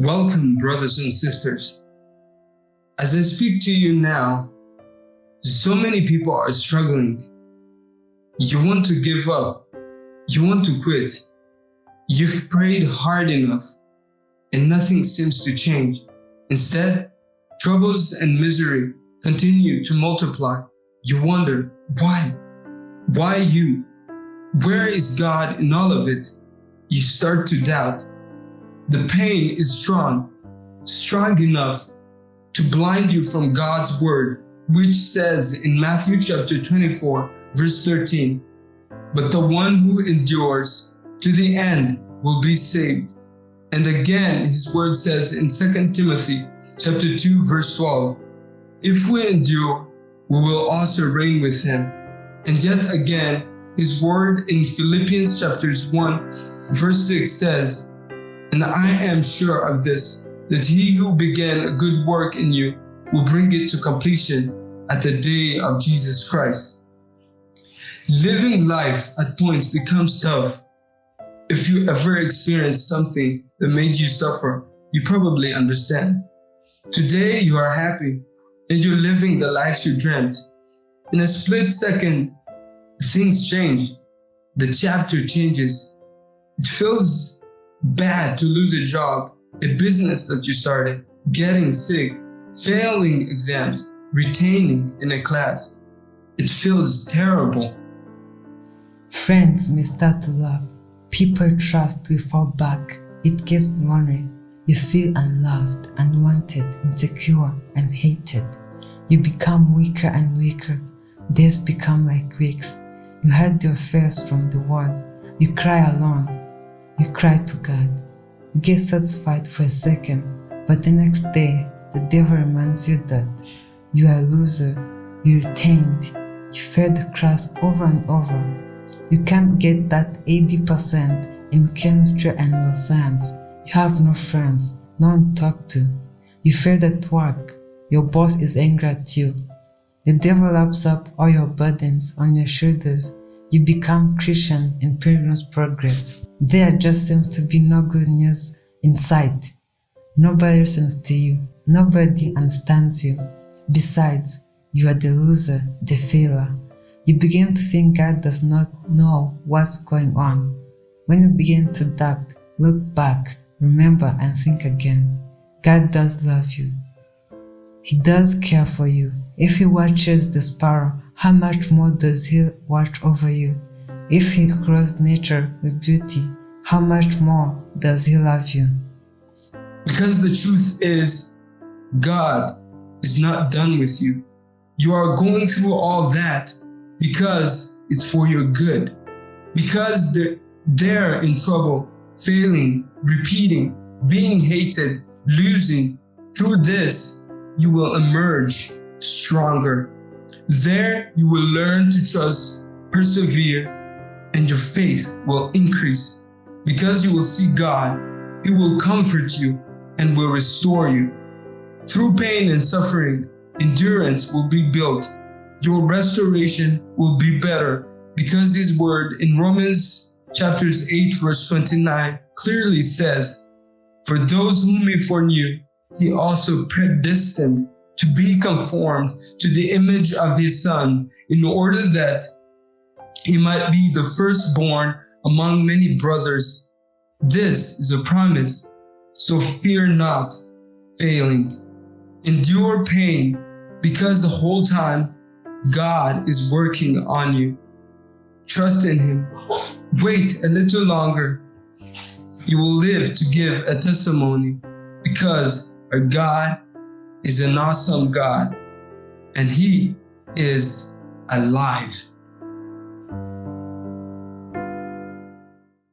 Welcome, brothers and sisters. As I speak to you now, so many people are struggling. You want to give up. You want to quit. You've prayed hard enough, and nothing seems to change. Instead, troubles and misery continue to multiply. You wonder, why? Why you? Where is God in all of it? You start to doubt. The pain is strong enough to blind you from God's word, which says in Matthew chapter 24, verse 13, "But the one who endures to the end will be saved." And again, his word says in 2 Timothy chapter 2, verse 12, "If we endure, we will also reign with him." And yet again, his word in Philippians chapters 1, verse 6 says, "And I am sure of this, that he who began a good work in you will bring it to completion at the day of Jesus Christ." Living life at points becomes tough. If you ever experienced something that made you suffer, you probably understand. Today you are happy and you're living the life you dreamt. In a split second, things change. The chapter changes. It feels bad to lose a job, a business that you started, getting sick, failing exams, retaining in a class. It feels terrible. Friends may start to laugh. People trust will fall back. It gets lonely. You feel unloved, unwanted, insecure, and hated. You become weaker and weaker. Days become like weeks. You hide your fears from the world. You cry alone. You cry to God. You get satisfied for a second, but the next day, the devil reminds you that you are a loser. You retained. You failed the class over and over. You can't get that 80% in chemistry and life science. You have no friends, no one to talk to. You failed at work. Your boss is angry at you. The devil laps up all your burdens on your shoulders. You become Christian in Pilgrim's Progress. There just seems to be no good news in sight. Nobody listens to you. Nobody understands you. Besides, you are the loser, the failure. You begin to think God does not know what's going on. When you begin to doubt, look back, remember and think again. God does love you. He does care for you. If he watches the sparrow, how much more does he watch over you? If he clothes nature with beauty, how much more does he love you? Because the truth is, God is not done with you. You are going through all that because it's for your good. Because they're in trouble, failing, repeating, being hated, losing. Through this, you will emerge stronger. There, you will learn to trust, persevere, and your faith will increase. Because you will see God, he will comfort you and will restore you. Through pain and suffering, endurance will be built. Your restoration will be better, because his word in Romans chapters 8 verse 29 clearly says, "For those whom he foreknew, he also predestined to be conformed to the image of his Son, in order that he might be the firstborn among many brothers." This is a promise, so fear not failing. Endure pain, because the whole time God is working on you. Trust in him. Wait a little longer. You will live to give a testimony, because our God is an awesome God, and he is alive.